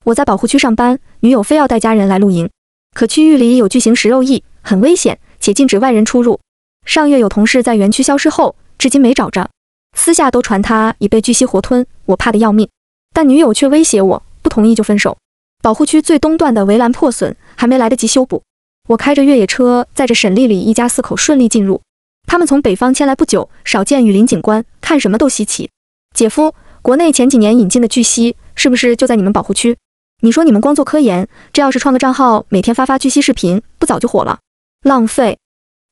我在保护区上班，女友非要带家人来露营，可区域里有巨型食肉蚁，很危险，且禁止外人出入。上月有同事在园区消失后，至今没找着，私下都传他已被巨蜥活吞，我怕得要命。但女友却威胁我，不同意就分手。保护区最东段的围栏破损，还没来得及修补。我开着越野车，载着沈丽丽一家4口顺利进入。他们从北方迁来不久，少见雨林景观，看什么都稀奇。姐夫，国内前几年引进的巨蜥，是不是就在你们保护区？你说你们光做科研，这要是创个账号，每天发巨蜥视频，不早就火了？浪费。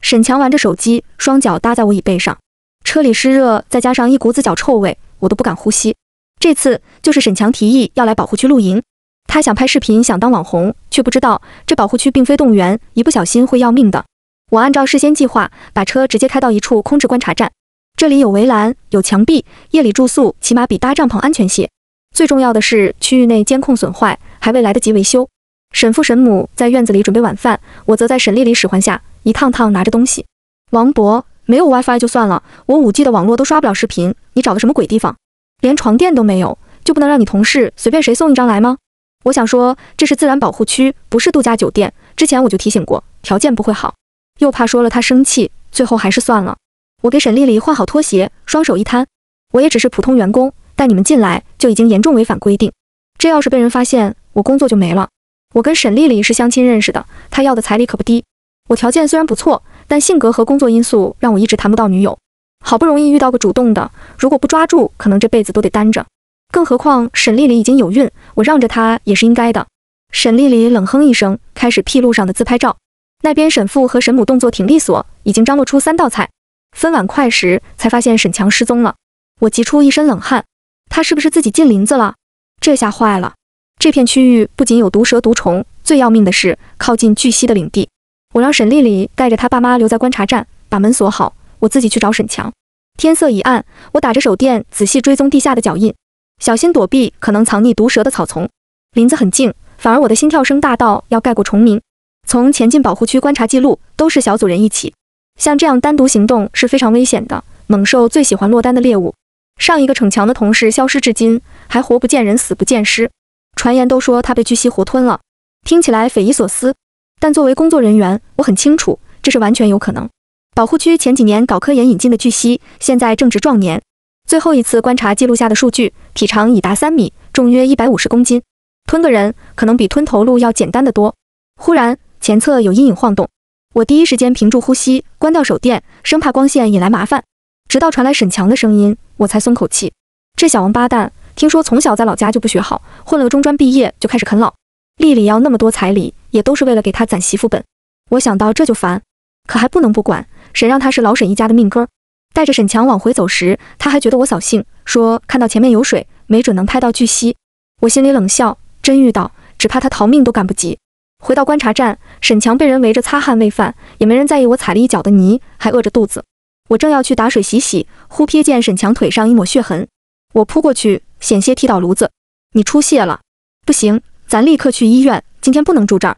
沈强玩着手机，双脚搭在我椅背上。车里湿热，再加上一股子脚臭味，我都不敢呼吸。这次就是沈强提议要来保护区露营。他想拍视频，想当网红，却不知道这保护区并非动物园，一不小心会要命的。我按照事先计划，把车直接开到一处空置观察站。这里有围栏，有墙壁，夜里住宿起码比搭帐篷安全些。最重要的是，区域内监控损坏，还未来得及维修。沈父沈母在院子里准备晚饭，我则在沈丽丽使唤下，一趟趟拿着东西。王博，没有 WiFi 就算了，我5G 的网络都刷不了视频，你找的什么鬼地方？连床垫都没有，就不能让你同事随便谁送一张来吗？我想说，这是自然保护区，不是度假酒店。之前我就提醒过，条件不会好，又怕说了他生气，最后还是算了。我给沈丽丽换好拖鞋，双手一摊，我也只是普通员工，带你们进来就已经严重违反规定，这要是被人发现，我工作就没了。我跟沈丽丽是相亲认识的，她要的彩礼可不低。我条件虽然不错，但性格和工作因素让我一直谈不到女友。好不容易遇到个主动的，如果不抓住，可能这辈子都得单着。更何况沈丽丽已经有孕，我让着她也是应该的。沈丽丽冷哼一声，开始 P 路上的自拍照。那边沈父和沈母动作挺利索，已经张罗出3道菜。分碗筷时，才发现沈强失踪了。我急出一身冷汗，他是不是自己进林子了？这下坏了。这片区域不仅有毒蛇毒虫，最要命的是靠近巨蜥的领地。我让沈丽丽带着她爸妈留在观察站，把门锁好，我自己去找沈强。天色已暗，我打着手电仔细追踪地下的脚印，小心躲避可能藏匿毒蛇的草丛。林子很静，反而我的心跳声大到要盖过虫鸣。从前进保护区观察记录都是小组人一起，像这样单独行动是非常危险的，猛兽最喜欢落单的猎物。上一个逞强的同事消失至今，还活不见人死不见尸，传言都说他被巨蜥活吞了，听起来匪夷所思，但作为工作人员，我很清楚这是完全有可能。保护区前几年搞科研引进的巨蜥，现在正值壮年。最后一次观察记录下的数据，体长已达3米，重约150公斤，吞个人可能比吞头鹿要简单得多。忽然前侧有阴影晃动，我第一时间屏住呼吸，关掉手电，生怕光线引来麻烦。直到传来沈强的声音，我才松口气。这小王八蛋，听说从小在老家就不学好，混了个中专毕业就开始啃老。丽丽要那么多彩礼，也都是为了给他攒媳妇本。我想到这就烦，可还不能不管，谁让他是老沈一家的命根儿。带着沈强往回走时，他还觉得我扫兴，说看到前面有水，没准能拍到巨蜥。我心里冷笑，真遇到，只怕他逃命都赶不及。回到观察站，沈强被人围着擦汗喂饭，也没人在意我踩了一脚的泥，还饿着肚子。我正要去打水洗洗，忽瞥见沈强腿上一抹血痕，我扑过去，险些踢倒炉子。你出血了？不行，咱立刻去医院，今天不能住这儿。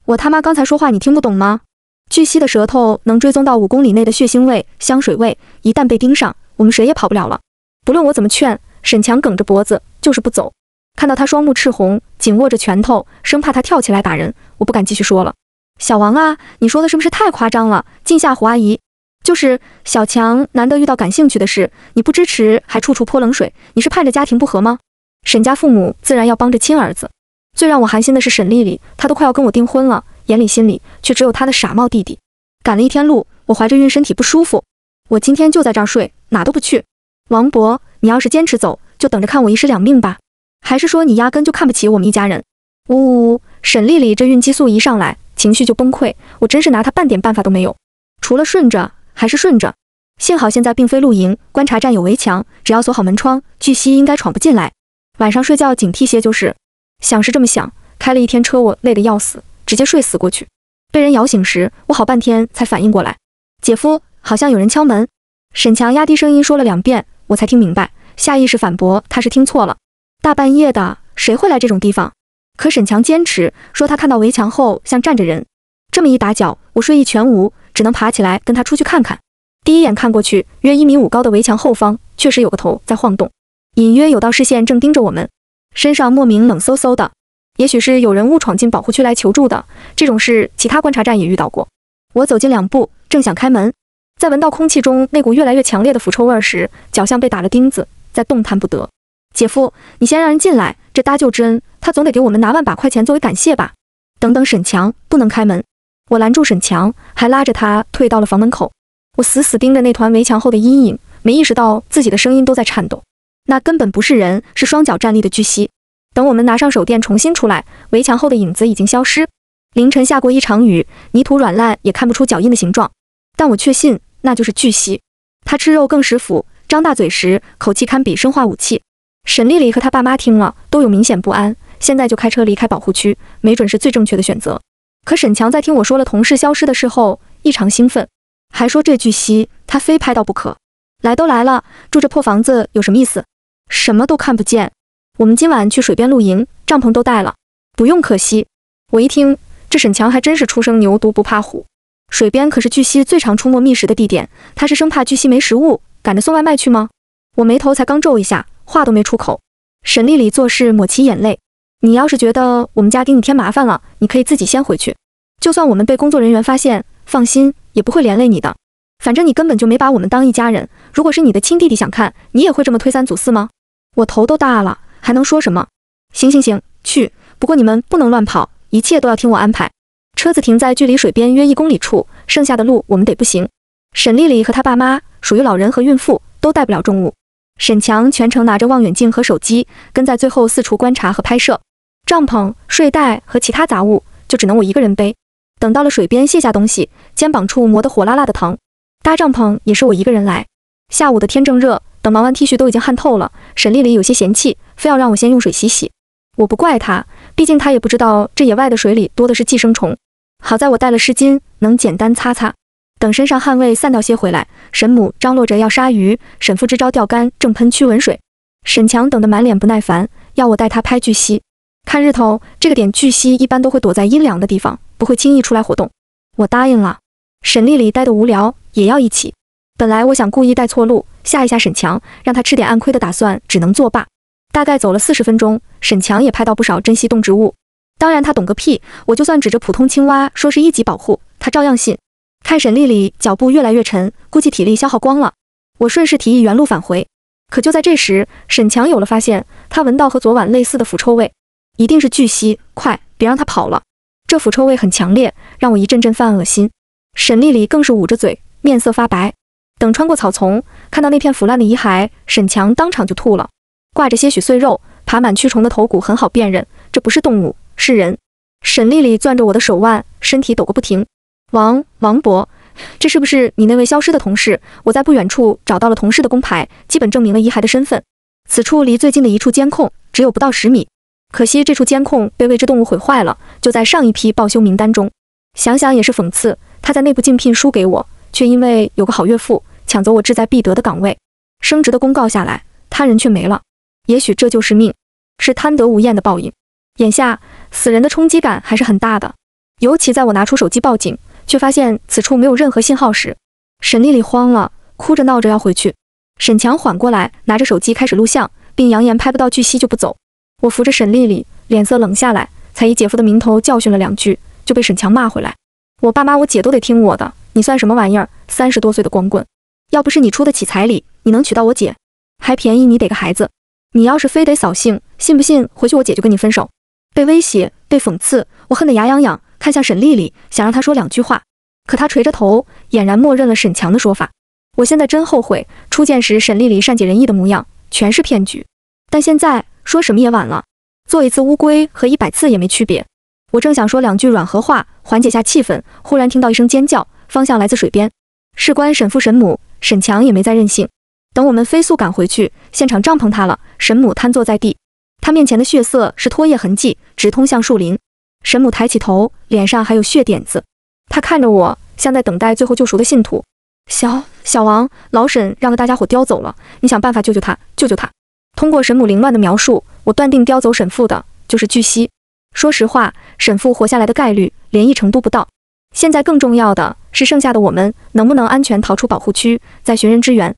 我他妈刚才说话你听不懂吗？巨蜥的舌头能追踪到5公里内的血腥味、香水味，一旦被盯上，我们谁也跑不了了。不论我怎么劝，沈强梗着脖子就是不走。看到他双目赤红，紧握着拳头，生怕他跳起来打人，我不敢继续说了。小王啊，你说的是不是太夸张了？静下胡阿姨。就是小强难得遇到感兴趣的事，你不支持还处处泼冷水，你是盼着家庭不和吗？沈家父母自然要帮着亲儿子。最让我寒心的是沈丽丽，她都快要跟我订婚了，眼里心里却只有她的傻帽弟弟。赶了一天路，我怀着孕身体不舒服，我今天就在这儿睡，哪都不去。王博，你要是坚持走，就等着看我一尸两命吧。还是说你压根就看不起我们一家人？呜呜呜！沈丽丽这孕激素一上来，情绪就崩溃，我真是拿她半点办法都没有，除了顺着还是顺着。幸好现在并非露营，观察站有围墙，只要锁好门窗，巨蜥应该闯不进来。晚上睡觉警惕些就是。想是这么想，开了一天车我累得要死，直接睡死过去。被人摇醒时，我好半天才反应过来，姐夫，好像有人敲门。沈强压低声音说了2遍，我才听明白，下意识反驳他是听错了。大半夜的，谁会来这种地方？可沈强坚持说他看到围墙后像站着人。这么一打搅，我睡意全无，只能爬起来跟他出去看看。第一眼看过去，约1.5米高的围墙后方确实有个头在晃动，隐约有道视线正盯着我们，身上莫名冷飕飕的。也许是有人误闯进保护区来求助的，这种事其他观察站也遇到过。我走近2步，正想开门，在闻到空气中那股越来越强烈的腐臭味时，脚像被打了钉子，在动弹不得。姐夫，你先让人进来，这搭救之恩，他总得给我们拿万把块钱作为感谢吧。等等，沈强，不能开门。我拦住沈强，还拉着他退到了房门口。我死死盯着那团围墙后的阴影，没意识到自己的声音都在颤抖。那根本不是人，是双脚站立的巨蜥。等我们拿上手电重新出来，围墙后的影子已经消失。凌晨下过一场雨，泥土软烂，也看不出脚印的形状，但我确信那就是巨蜥。它吃肉更食腐，张大嘴时口气堪比生化武器。沈丽丽和她爸妈听了都有明显不安，现在就开车离开保护区，没准是最正确的选择。可沈强在听我说了同事消失的事后，异常兴奋，还说这巨蜥他非拍到不可。来都来了，住这破房子有什么意思？什么都看不见。我们今晚去水边露营，帐篷都带了。不用可惜。我一听，这沈强还真是初生牛犊不怕虎。水边可是巨蜥最常出没觅食的地点，他是生怕巨蜥没食物，赶着送外卖去吗？我眉头才刚皱一下，话都没出口。沈丽丽做事抹起眼泪，你要是觉得我们家给你添麻烦了，你可以自己先回去。就算我们被工作人员发现，放心，也不会连累你的。反正你根本就没把我们当一家人，如果是你的亲弟弟想看，你也会这么推三阻四吗？我头都大了，还能说什么？行，去，不过你们不能乱跑，一切都要听我安排。车子停在距离水边约1公里处，剩下的路我们得步行。沈丽丽和她爸妈属于老人和孕妇，都带不了重物。沈强全程拿着望远镜和手机，跟在最后四处观察和拍摄。帐篷、睡袋和其他杂物就只能我一个人背。等到了水边卸下东西，肩膀处磨得火辣辣的疼。搭帐篷也是我一个人来。下午的天正热，等忙完 T 恤都已经汗透了，沈丽丽有些嫌弃，非要让我先用水洗洗。我不怪她，毕竟她也不知道这野外的水里多的是寄生虫。好在我带了湿巾，能简单擦擦。等身上汗味散掉些回来，沈母张罗着要杀鱼，沈父支招钓竿，正喷驱蚊水。沈强等得满脸不耐烦，要我带他拍巨蜥。看日头，这个点巨蜥一般都会躲在阴凉的地方，不会轻易出来活动。我答应了。沈丽丽待得无聊，也要一起。本来我想故意带错路，吓一吓沈强，让他吃点暗亏的打算只能作罢。大概走了40分钟，沈强也拍到不少珍稀动植物。当然他懂个屁，我就算指着普通青蛙说是1级保护，他照样信。看沈丽丽脚步越来越沉，估计体力消耗光了。我顺势提议原路返回。可就在这时，沈强有了发现，他闻到和昨晚类似的腐臭味，一定是巨蜥，快，别让他跑了。这腐臭味很强烈，让我一阵阵犯恶心。沈丽丽更是捂着嘴，面色发白。等穿过草丛，看到那片腐烂的遗骸，沈强当场就吐了。挂着些许碎肉，爬满蛆虫的头骨很好辨认，这不是动物，是人。沈丽丽攥着我的手腕，身体抖个不停。王博，这是不是你那位消失的同事？我在不远处找到了同事的工牌，基本证明了遗骸的身份。此处离最近的一处监控只有不到10米，可惜这处监控被未知动物毁坏了，就在上一批报修名单中。想想也是讽刺，他在内部竞聘输给我，却因为有个好岳父抢走我志在必得的岗位，升职的公告下来，他人却没了。也许这就是命，是贪得无厌的报应。眼下死人的冲击感还是很大的，尤其在我拿出手机报警，却发现此处没有任何信号时，沈丽丽慌了，哭着闹着要回去。沈强缓过来，拿着手机开始录像，并扬言拍不到巨蜥就不走。我扶着沈丽丽，脸色冷下来，才以姐夫的名头教训了2句，就被沈强骂回来。我爸妈我姐都得听我的，你算什么玩意儿？30多岁的光棍，要不是你出得起彩礼，你能娶到我姐？还便宜你得个孩子。你要是非得扫兴，信不信回去我姐就跟你分手？被威胁，被讽刺，我恨得牙痒痒，看向沈丽丽，想让她说2句话，可她垂着头，俨然默认了沈强的说法。我现在真后悔，初见时沈丽丽善解人意的模样，全是骗局。但现在说什么也晚了，做一次乌龟和100次也没区别。我正想说2句软和话，缓解下气氛，忽然听到一声尖叫，方向来自水边。事关沈父沈母，沈强也没再任性。等我们飞速赶回去，现场帐篷塌了，沈母瘫坐在地，她面前的血色是拖曳痕迹，直通向树林。沈母抬起头，脸上还有血点子，她看着我，像在等待最后救赎的信徒。小王，老沈让个大家伙叼走了，你想办法救救他，救救他。通过沈母凌乱的描述，我断定叼走沈父的就是巨蜥。说实话，沈父活下来的概率连1成都不到。现在更重要的是，剩下的我们能不能安全逃出保护区，再寻人支援。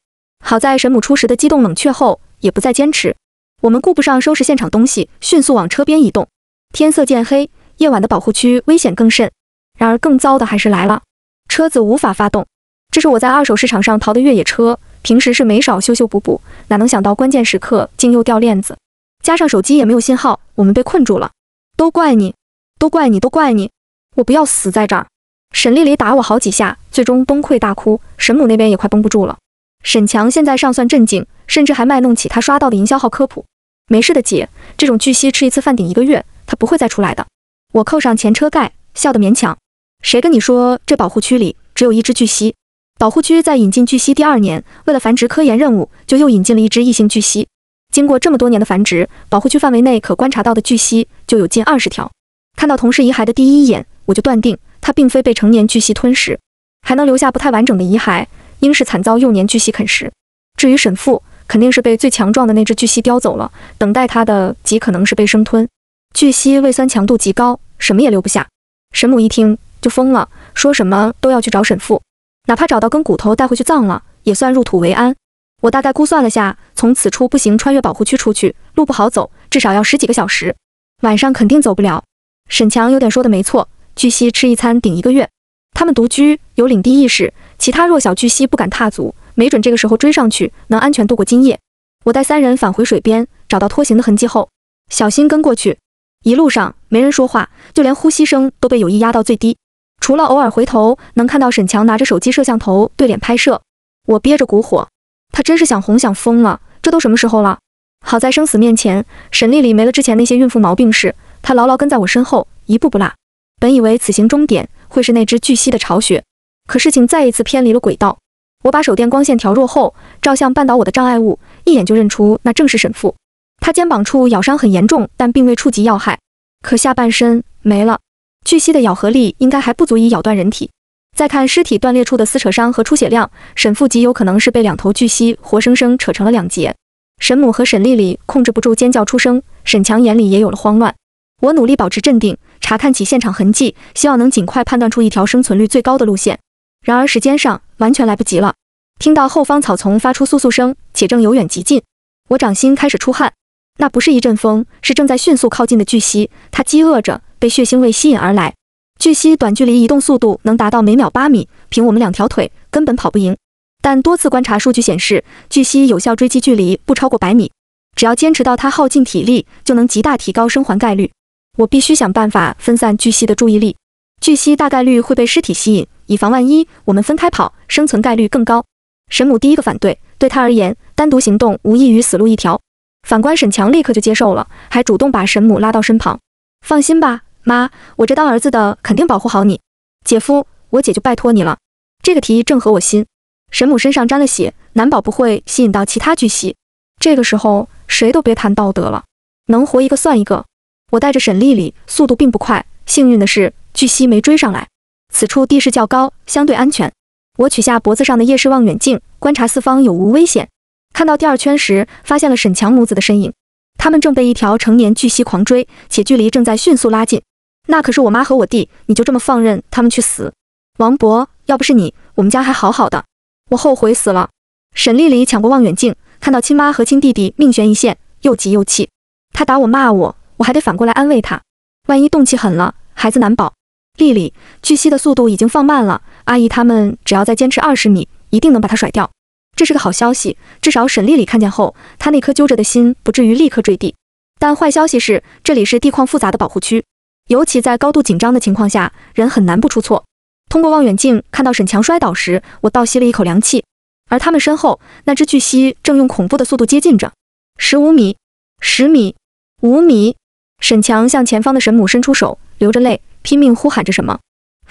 好在沈母初时的激动冷却后，也不再坚持。我们顾不上收拾现场东西，迅速往车边移动。天色渐黑，夜晚的保护区危险更甚。然而更糟的还是来了，车子无法发动。这是我在二手市场上淘的越野车，平时是没少修修补补，哪能想到关键时刻竟又掉链子，加上手机也没有信号，我们被困住了。都怪你，都怪你，都怪你！我不要死在这儿！沈丽丽打我好几下，最终崩溃大哭，沈母那边也快绷不住了。沈强现在尚算镇静，甚至还卖弄起他刷到的营销号科普。没事的姐，这种巨蜥吃一次饭顶1个月，他不会再出来的。我扣上前车盖，笑得勉强。谁跟你说这保护区里只有一只巨蜥？保护区在引进巨蜥第2年，为了繁殖科研任务，就又引进了一只异性巨蜥。经过这么多年的繁殖，保护区范围内可观察到的巨蜥就有近20条。看到同事遗骸的第一眼，我就断定它并非被成年巨蜥吞食，还能留下不太完整的遗骸，应是惨遭幼年巨蜥啃食。至于沈父，肯定是被最强壮的那只巨蜥叼走了，等待它的极可能是被生吞。巨蜥胃酸强度极高，什么也留不下。沈母一听就疯了，说什么都要去找沈父，哪怕找到根骨头带回去葬了，也算入土为安。我大概估算了下，从此处步行穿越保护区出去，路不好走，至少要10几个小时，晚上肯定走不了。沈强有点说的没错，巨蜥吃一餐顶1个月。他们独居，有领地意识，其他弱小巨蜥不敢踏足，没准这个时候追上去，能安全度过今夜。我带3人返回水边，找到拖行的痕迹后，小心跟过去。一路上没人说话，就连呼吸声都被有意压到最低，除了偶尔回头能看到沈强拿着手机摄像头对脸拍摄。我憋着股火，他真是想红想疯了，这都什么时候了？好在生死面前，沈丽丽没了之前那些孕妇毛病事，她牢牢跟在我身后，一步不落。本以为此行终点会是那只巨蜥的巢穴，可事情再一次偏离了轨道。我把手电光线调弱后，照向绊倒我的障碍物，一眼就认出那正是沈父。他肩膀处咬伤很严重，但并未触及要害，可下半身没了。巨蜥的咬合力应该还不足以咬断人体。再看尸体断裂处的撕扯伤和出血量，沈父极有可能是被2头巨蜥活生生扯成了2截。沈母和沈丽丽控制不住尖叫出声，沈强眼里也有了慌乱。我努力保持镇定，查看起现场痕迹，希望能尽快判断出一条生存率最高的路线。然而时间上完全来不及了。听到后方草丛发出簌簌声，且正由远及近，我掌心开始出汗。那不是一阵风，是正在迅速靠近的巨蜥，它饥饿着，被血腥味吸引而来。巨蜥短距离移动速度能达到每秒8米，凭我们2条腿根本跑不赢。但多次观察数据显示，巨蜥有效追击距离不超过100米，只要坚持到它耗尽体力，就能极大提高生还概率。我必须想办法分散巨蜥的注意力。巨蜥大概率会被尸体吸引，以防万一，我们分开跑，生存概率更高。沈母第一个反对，对他而言，单独行动无异于死路一条。反观沈强立刻就接受了，还主动把沈母拉到身旁。放心吧，妈，我这当儿子的肯定保护好你。姐夫，我姐就拜托你了。这个提议正合我心。沈母身上沾了血，难保不会吸引到其他巨蜥。这个时候谁都别谈道德了，能活一个算一个。我带着沈丽丽，速度并不快，幸运的是巨蜥没追上来。此处地势较高，相对安全。我取下脖子上的夜视望远镜，观察四方有无危险。看到第2圈时，发现了沈强母子的身影，他们正被一条成年巨蜥狂追，且距离正在迅速拉近。那可是我妈和我弟，你就这么放任他们去死？王博，要不是你，我们家还好好的。我后悔死了。沈丽丽抢过望远镜，看到亲妈和亲弟弟命悬一线，又急又气。她打我骂我，我还得反过来安慰她，万一动气狠了，孩子难保。丽丽，巨蜥的速度已经放慢了，阿姨他们只要再坚持20米，一定能把它甩掉。这是个好消息，至少沈丽丽看见后，她那颗揪着的心不至于立刻坠地。但坏消息是，这里是地况复杂的保护区，尤其在高度紧张的情况下，人很难不出错。通过望远镜看到沈强摔倒时，我倒吸了一口凉气，而他们身后那只巨蜥正用恐怖的速度接近着。15米，10米，5米。沈强向前方的沈母伸出手，流着泪，拼命呼喊着什么。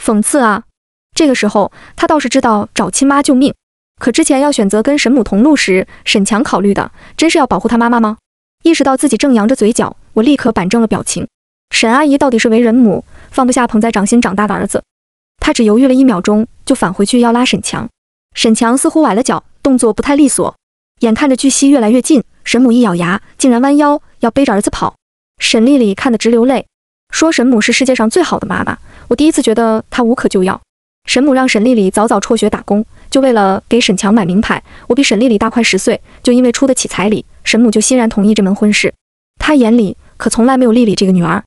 讽刺啊！这个时候他倒是知道找亲妈救命，可之前要选择跟沈母同路时，沈强考虑的真是要保护他妈妈吗？意识到自己正扬着嘴角，我立刻板正了表情。沈阿姨到底是为人母，放不下捧在掌心长大的儿子。她只犹豫了1秒钟，就返回去要拉沈强。沈强似乎崴了脚，动作不太利索。眼看着巨蜥越来越近，沈母一咬牙，竟然弯腰要背着儿子跑。沈丽丽看得直流泪，说沈母是世界上最好的妈妈，我第一次觉得她无可救药。沈母让沈丽丽早早辍学打工，就为了给沈强买名牌。我比沈丽丽大快10岁，就因为出得起彩礼，沈母就欣然同意这门婚事。她眼里可从来没有丽丽这个女儿。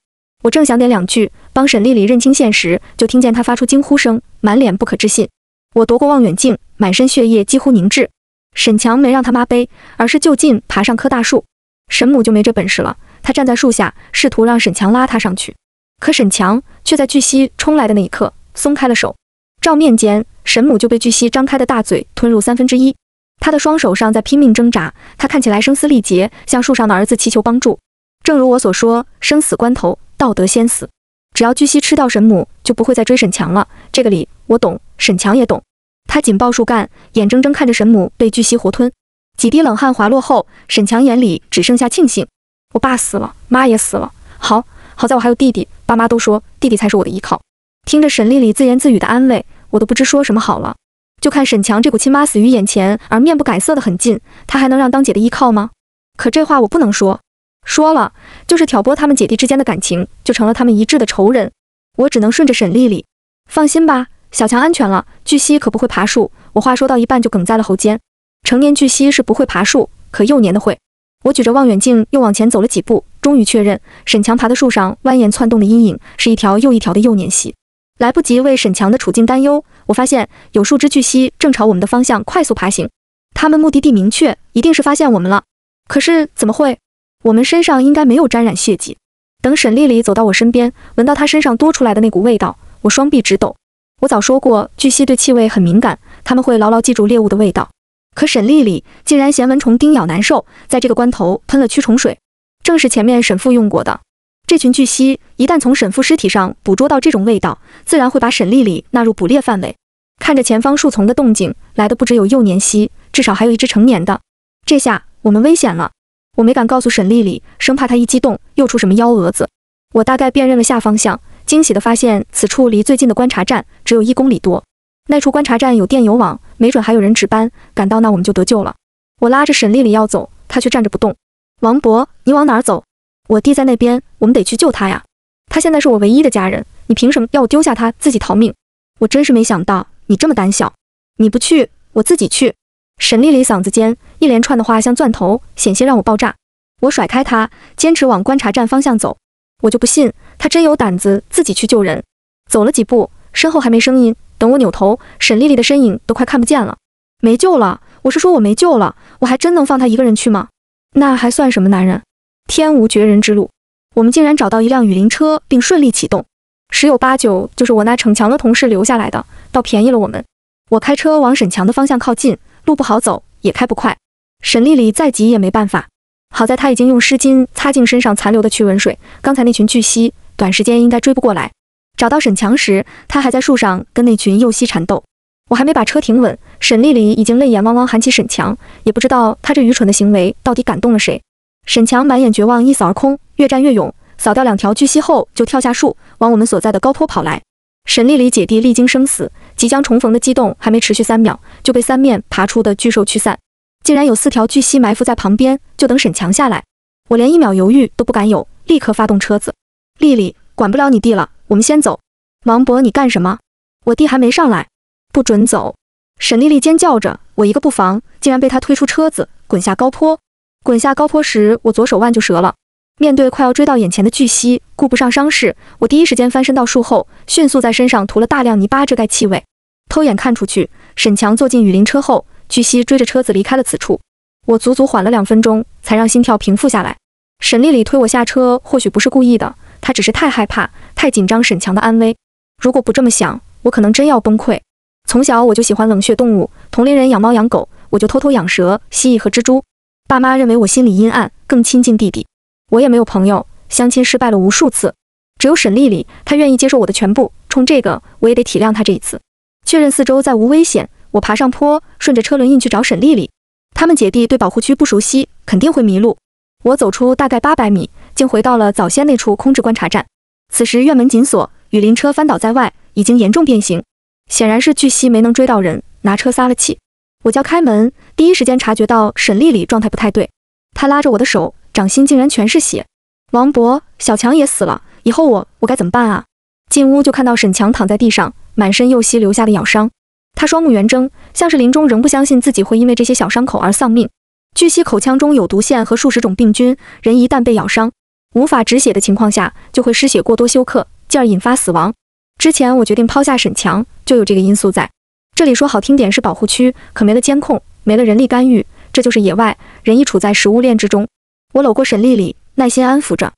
我正想点两句帮沈丽丽认清现实，就听见她发出惊呼声，满脸不可置信。我夺过望远镜，满身血液几乎凝滞。沈强没让他妈背，而是就近爬上棵大树。沈母就没这本事了，她站在树下，试图让沈强拉她上去，可沈强却在巨蜥冲来的那一刻松开了手。照面间，沈母就被巨蜥张开的大嘴吞入1/3。她的双手上在拼命挣扎，她看起来声嘶力竭，向树上的儿子祈求帮助。正如我所说，生死关头，道德先死。只要巨蜥吃掉沈母，就不会再追沈强了。这个理我懂，沈强也懂。他紧抱树干，眼睁睁看着沈母被巨蜥活吞。几滴冷汗滑落后，沈强眼里只剩下庆幸。我爸死了，妈也死了，好在我还有弟弟，爸妈都说弟弟才是我的依靠。听着沈丽丽自言自语的安慰，我都不知说什么好了。就看沈强这股亲妈死于眼前而面不改色的狠劲，他还能让当姐的依靠吗？可这话我不能说，说了就是挑拨他们姐弟之间的感情，就成了他们一致的仇人。我只能顺着沈丽丽。放心吧，小强安全了，巨蜥可不会爬树。我话说到一半就哽在了喉间。成年巨蜥是不会爬树，可幼年的会。我举着望远镜又往前走了几步，终于确认沈强爬的树上蜿蜒窜动的阴影是一条又一条的幼年蜥。来不及为沈强的处境担忧，我发现有数只巨蜥正朝我们的方向快速爬行。它们目的地明确，一定是发现我们了。可是怎么会？我们身上应该没有沾染血迹。等沈丽丽走到我身边，闻到她身上多出来的那股味道，我双臂直抖。我早说过，巨蜥对气味很敏感，它们会牢牢记住猎物的味道。可沈丽丽竟然嫌蚊虫叮咬难受，在这个关头喷了驱虫水，正是前面沈父用过的。这群巨蜥一旦从沈父尸体上捕捉到这种味道，自然会把沈丽丽纳入捕猎范围。看着前方树丛的动静，来的不只有幼年蜥，至少还有一只成年的。这下我们危险了。我没敢告诉沈丽丽，生怕她一激动又出什么幺蛾子。我大概辨认了下方向，惊喜地发现此处离最近的观察站只有1公里多。那处观察站有电有网，没准还有人值班，赶到那我们就得救了。我拉着沈丽丽要走，她却站着不动。王博，你往哪儿走？我弟在那边，我们得去救他呀。他现在是我唯一的家人，你凭什么要我丢下他自己逃命？我真是没想到你这么胆小。你不去，我自己去。沈丽丽嗓子间一连串的话像钻头，险些让我爆炸。我甩开她，坚持往观察站方向走。我就不信她真有胆子自己去救人。走了几步，身后还没声音，等我扭头，沈丽丽的身影都快看不见了。没救了，我是说我没救了，我还真能放她一个人去吗？那还算什么男人？天无绝人之路，我们竟然找到一辆雨林车并顺利启动，十有八九就是我那逞强的同事留下来的，倒便宜了我们。我开车往沈强的方向靠近，路不好走，也开不快。沈丽丽再急也没办法，好在她已经用湿巾擦净身上残留的驱蚊水，刚才那群巨蜥短时间应该追不过来。找到沈强时，他还在树上跟那群幼蜥缠斗。我还没把车停稳，沈丽丽已经泪眼汪汪喊起沈强，也不知道他这愚蠢的行为到底感动了谁。沈强满眼绝望，一扫而空，越战越勇，扫掉2条巨蜥后就跳下树，往我们所在的高坡跑来。沈丽丽姐弟历经生死，即将重逢的激动还没持续3秒，就被三面爬出的巨兽驱散。竟然有4条巨蜥埋伏在旁边，就等沈强下来。我连1秒犹豫都不敢有，立刻发动车子。丽丽，管不了你弟了，我们先走。王博，你干什么？我弟还没上来，不准走！沈丽丽尖叫着，我一个不防，竟然被他推出车子，滚下高坡。滚下高坡时，我左手腕就折了。面对快要追到眼前的巨蜥，顾不上伤势，我第一时间翻身到树后，迅速在身上涂了大量泥巴遮盖气味。偷眼看出去，沈强坐进雨林车后，巨蜥追着车子离开了此处。我足足缓了2分钟，才让心跳平复下来。沈丽丽推我下车，或许不是故意的，她只是太害怕、太紧张沈强的安危。如果不这么想，我可能真要崩溃。从小我就喜欢冷血动物，同龄人养猫养狗，我就偷偷养蛇、蜥蜴和蜘蛛。爸妈认为我心里阴暗，更亲近弟弟。我也没有朋友，相亲失败了无数次。只有沈丽丽，她愿意接受我的全部，冲这个我也得体谅她这一次。确认四周再无危险，我爬上坡，顺着车轮印去找沈丽丽。他们姐弟对保护区不熟悉，肯定会迷路。我走出大概800米，竟回到了早先那处空置观察站。此时院门紧锁，雨林车翻倒在外，已经严重变形。显然是巨蜥没能追到人，拿车撒了气。我叫开门，第一时间察觉到沈丽丽状态不太对，她拉着我的手，掌心竟然全是血。王博，小强也死了，以后我该怎么办啊？进屋就看到沈强躺在地上，满身幼蜥留下的咬伤。他双目圆睁，像是临终仍不相信自己会因为这些小伤口而丧命。巨蜥口腔中有毒腺和数十种病菌，人一旦被咬伤，无法止血的情况下，就会失血过多休克，进而引发死亡。之前我决定抛下沈强，就有这个因素在。这里说好听点是保护区，可没了监控，没了人力干预，这就是野外，人亦处在食物链之中。我搂过沈丽丽，耐心安抚着，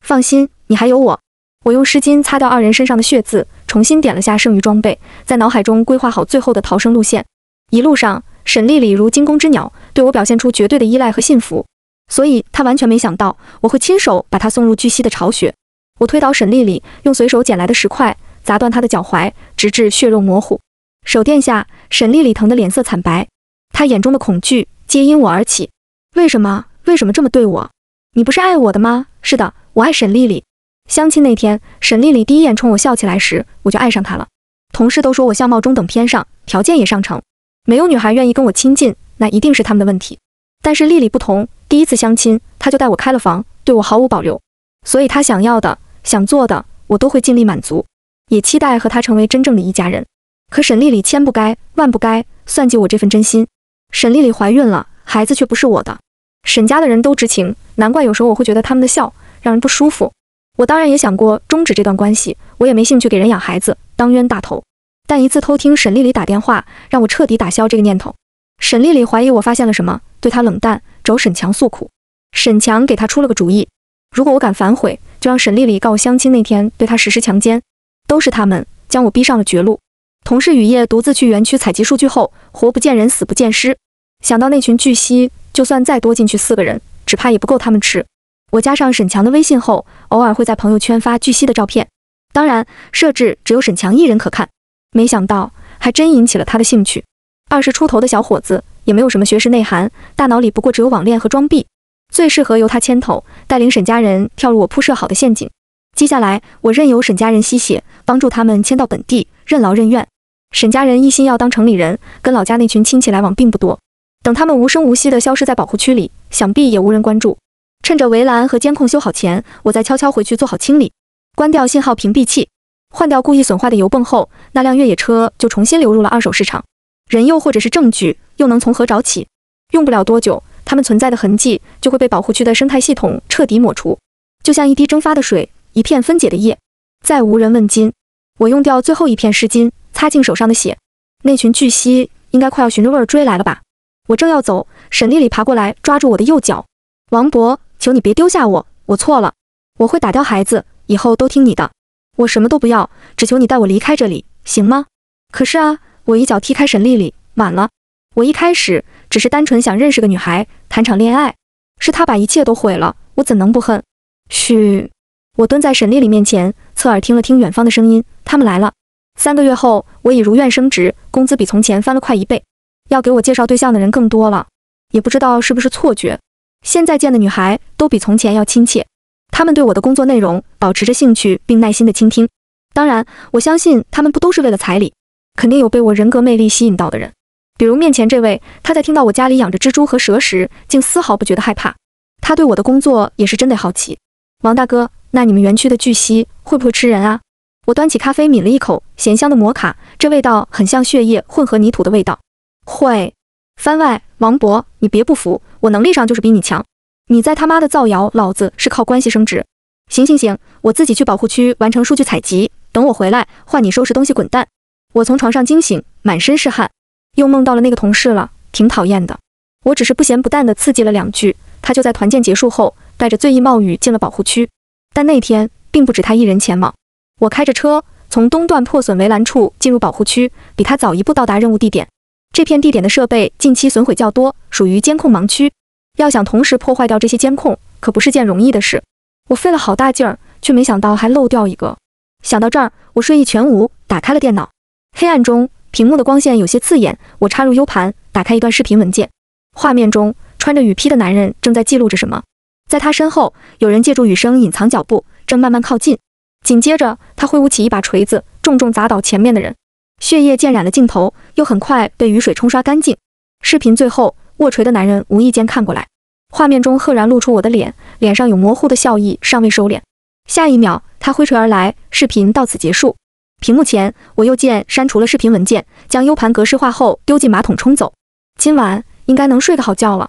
放心，你还有我。我用湿巾擦掉二人身上的血渍，重新点了下剩余装备，在脑海中规划好最后的逃生路线。一路上，沈丽丽如惊弓之鸟，对我表现出绝对的依赖和信服，所以她完全没想到我会亲手把她送入巨溪的巢穴。我推倒沈丽丽，用随手捡来的石块砸断她的脚踝，直至血肉模糊。手电下，沈丽丽疼得脸色惨白，她眼中的恐惧皆因我而起。为什么这么对我？你不是爱我的吗？是的，我爱沈丽丽。相亲那天，沈丽丽第一眼冲我笑起来时，我就爱上她了。同事都说我相貌中等偏上，条件也上乘，没有女孩愿意跟我亲近，那一定是他们的问题。但是丽丽不同，第一次相亲，她就带我开了房，对我毫无保留，所以她想要的、想做的，我都会尽力满足，也期待和她成为真正的一家人。可沈丽丽千不该万不该算计我这份真心。沈丽丽怀孕了，孩子却不是我的。沈家的人都知情，难怪有时候我会觉得他们的笑让人不舒服。我当然也想过终止这段关系，我也没兴趣给人养孩子，当冤大头。但一次偷听沈丽丽打电话，让我彻底打消这个念头。沈丽丽怀疑我发现了什么，对她冷淡，找沈强诉苦。沈强给她出了个主意，如果我敢反悔，就让沈丽丽告我相亲那天对她实施强奸。都是他们将我逼上了绝路。同事雨夜独自去园区采集数据后，活不见人，死不见尸。想到那群巨蜥，就算再多进去4个人，只怕也不够他们吃。我加上沈强的微信后，偶尔会在朋友圈发巨蜥的照片，当然设置只有沈强一人可看。没想到还真引起了他的兴趣。20出头的小伙子，也没有什么学识内涵，大脑里不过只有网恋和装逼，最适合由他牵头，带领沈家人跳入我铺设好的陷阱。接下来我任由沈家人吸血，帮助他们迁到本地，任劳任怨。沈家人一心要当城里人，跟老家那群亲戚来往并不多。等他们无声无息地消失在保护区里，想必也无人关注。趁着围栏和监控修好前，我再悄悄回去做好清理，关掉信号屏蔽器，换掉故意损坏的油泵后，那辆越野车就重新流入了二手市场。人又或者是证据，又能从何找起？用不了多久，它们存在的痕迹就会被保护区的生态系统彻底抹除，就像一滴蒸发的水，一片分解的液，再无人问津。我用掉最后一片湿巾，擦净手上的血。那群巨蜥应该快要循着味儿追来了吧？我正要走，沈丽丽爬过来抓住我的右脚。王博，求你别丢下我，我错了，我会打掉孩子，以后都听你的。我什么都不要，只求你带我离开这里，行吗？可是啊，我一脚踢开沈丽丽，晚了。我一开始只是单纯想认识个女孩，谈场恋爱，是她把一切都毁了，我怎能不恨？嘘，我蹲在沈丽丽面前，侧耳听了听远方的声音，他们来了。3个月后，我已如愿升职，工资比从前翻了快1倍，要给我介绍对象的人更多了。也不知道是不是错觉，现在见的女孩都比从前要亲切，她们对我的工作内容保持着兴趣，并耐心地倾听。当然，我相信她们不都是为了彩礼，肯定有被我人格魅力吸引到的人。比如面前这位，他在听到我家里养着蜘蛛和蛇时，竟丝毫不觉得害怕。他对我的工作也是真得好奇。王大哥，那你们园区的巨蜥会不会吃人啊？我端起咖啡抿了一口，咸香的摩卡，这味道很像血液混合泥土的味道。会。番外，王博，你别不服，我能力上就是比你强。你在他妈的造谣，老子是靠关系升职。行，我自己去保护区完成数据采集，等我回来换你收拾东西滚蛋。我从床上惊醒，满身是汗，又梦到了那个同事了，挺讨厌的。我只是不咸不淡地刺激了2句，他就在团建结束后带着醉意冒雨进了保护区。但那天并不止他一人前往，我开着车从东段破损围栏处进入保护区，比他早1步到达任务地点。这片地点的设备近期损毁较多，属于监控盲区，要想同时破坏掉这些监控，可不是件容易的事。我费了好大劲儿，却没想到还漏掉一个。想到这儿，我睡意全无，打开了电脑。黑暗中，屏幕的光线有些刺眼，我插入 U 盘，打开一段视频文件。画面中，穿着雨披的男人正在记录着什么。在他身后，有人借助雨声隐藏脚步，正慢慢靠近。紧接着，他挥舞起一把锤子，重重砸倒前面的人。血液溅染了镜头，又很快被雨水冲刷干净。视频最后，握锤的男人无意间看过来，画面中赫然露出我的脸，脸上有模糊的笑意，尚未收敛。下一秒，他挥锤而来，视频到此结束。屏幕前，我右键删除了视频文件，将 U 盘格式化后丢进马桶冲走。今晚应该能睡个好觉了。